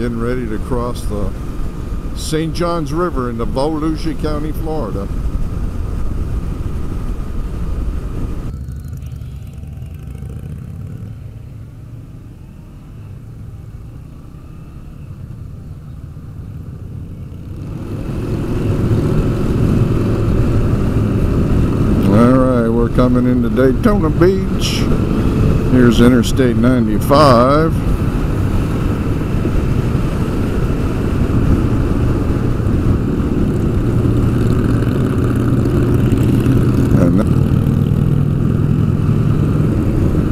getting ready to cross the St. Johns River into Volusia County, Florida. Alright, we're coming into Daytona Beach. Here's Interstate 95.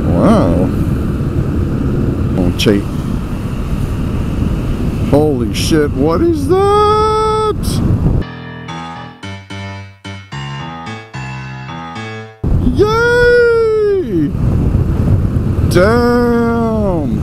Wow. Oh, cheat. Holy shit, what is that? Yay! Damn!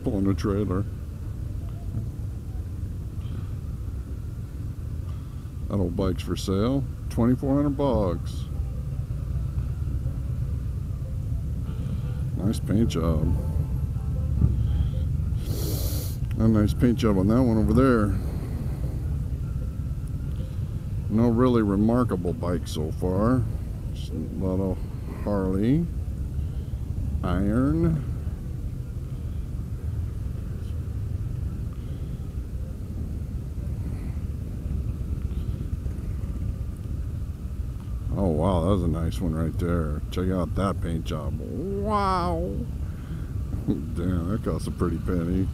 Pulling a trailer. That old bike's for sale. $2,400. Nice paint job. A nice paint job on that one over there. No really remarkable bike so far. Just a lot of Harley, iron. Oh wow, that was a nice one right there. Check out that paint job. Wow. Damn, that cost a pretty penny.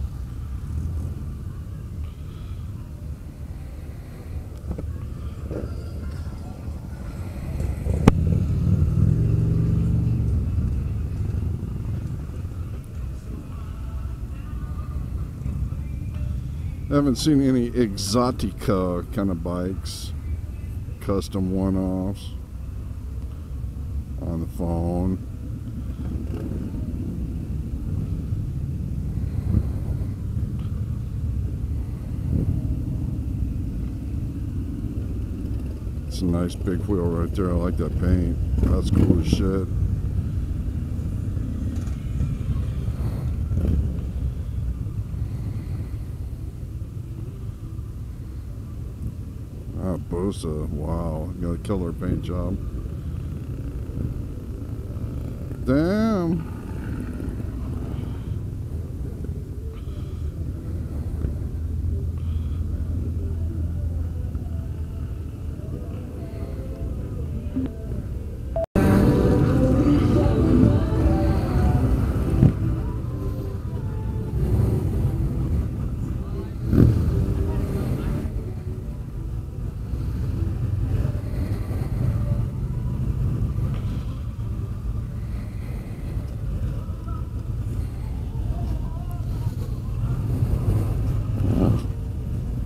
I haven't seen any Exotica kind of bikes. Custom one-offs on the phone. It's a nice big wheel right there. I like that paint. That's cool as shit. Ah, Bosa, wow, got a killer paint job. Damn.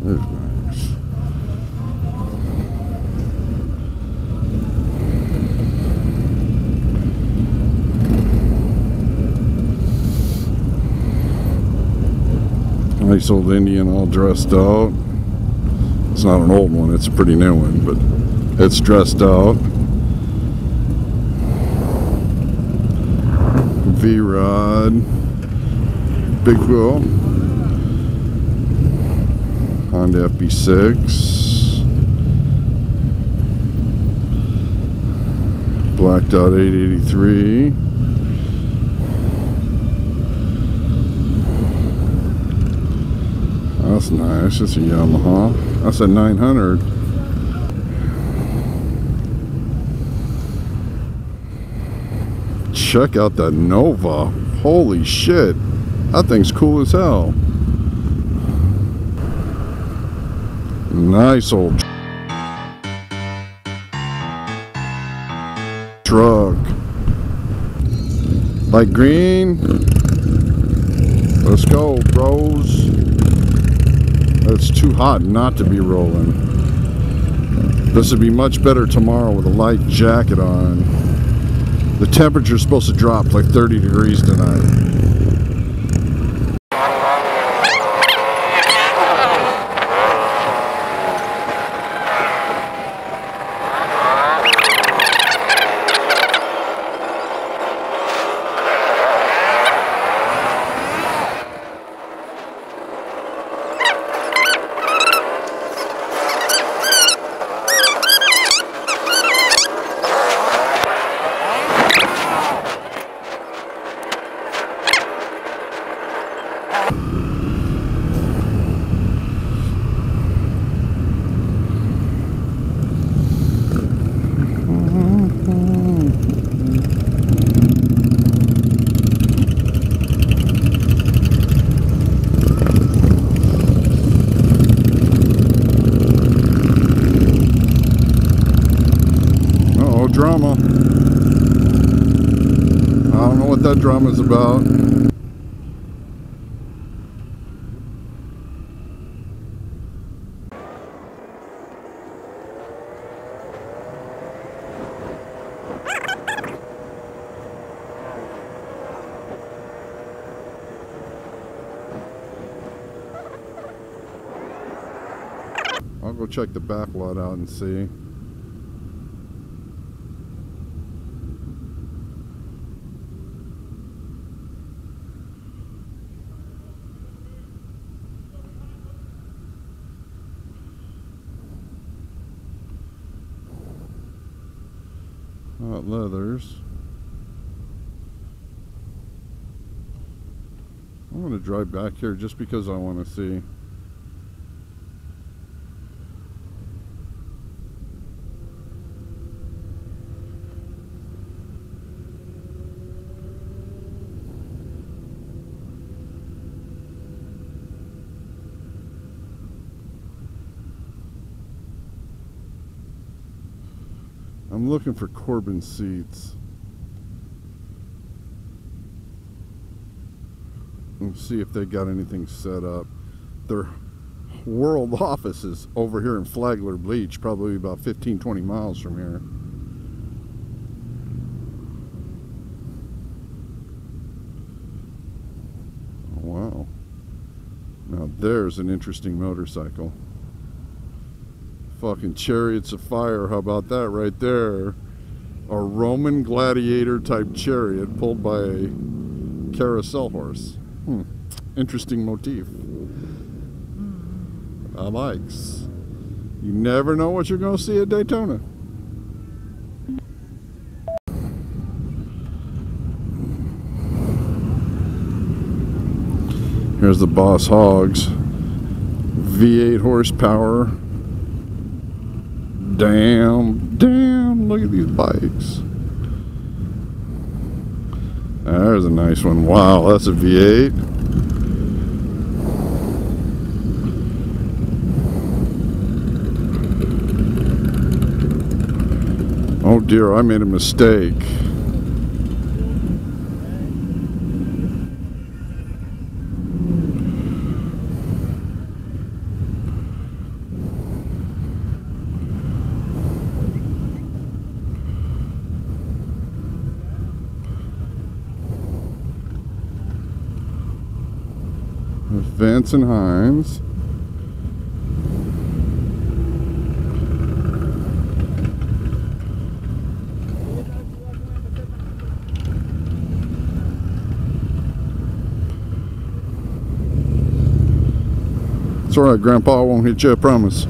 That's nice. Nice old Indian all dressed out. It's not an old one, it's a pretty new one, but it's dressed out. V-Rod, big wheel. Honda FB6, blacked out 883, that's nice. It's a Yamaha. That's a 900. Check out that Nova. Holy shit, that thing's cool as hell. Nice old truck. Light green. Let's go, bros. It's too hot not to be rolling. This would be much better tomorrow with a light jacket on. The temperature's supposed to drop like 30 degrees tonight. Drama. I don't know what that drama is about. I'll go check the back lot out and see. Leathers. I'm going to drive back here just because I want to see. I'm looking for Corbin seats. Let's see if they got anything set up. Their world office is over here in Flagler Beach, probably about 15-20 miles from here. Oh, wow. Now there's an interesting motorcycle. Fucking Chariots of Fire, how about that right there? A Roman gladiator type chariot pulled by a carousel horse. Interesting motif. I likes. You never know what you're going to see at Daytona. Here's the Boss Hogs. V8 horsepower. Damn, look at these bikes. There's a nice one. Wow, that's a V8. Oh dear, I made a mistake. Vance and Hines. It's alright, Grandpa, I won't hit you, I promise.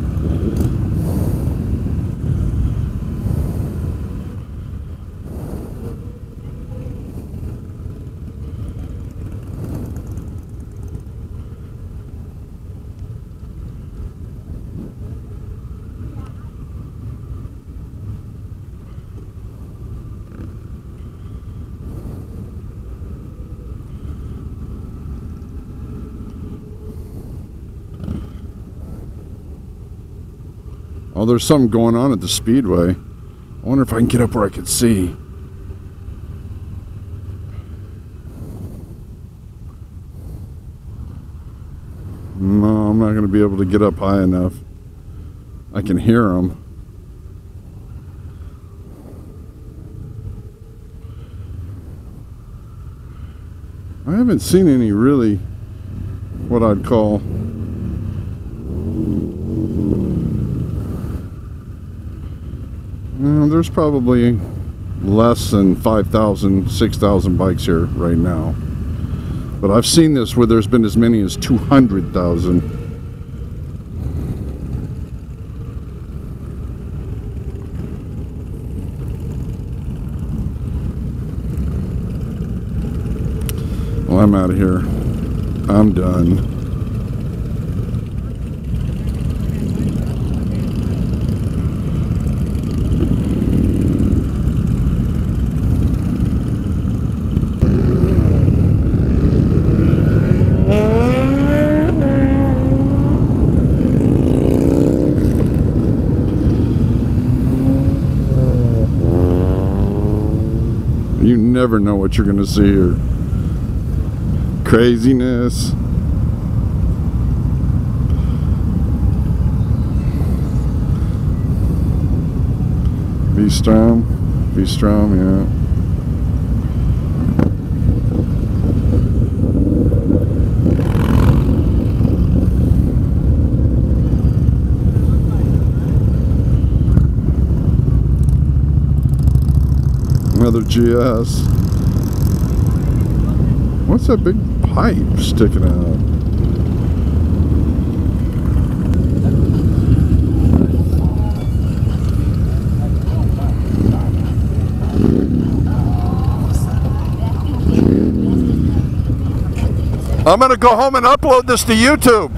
Oh, there's something going on at the Speedway. I wonder if I can get up where I can see. No, I'm not going to be able to get up high enough. I can hear them. I haven't seen any really what I'd call there's probably less than 5,000, 6,000 bikes here right now. But I've seen this where there's been as many as 200,000. Well, I'm out of here. I'm done. You never know what you're gonna see here. Craziness. V-Strom, yeah. Another GS. What's that big pipe sticking out? I'm gonna go home and upload this to YouTube.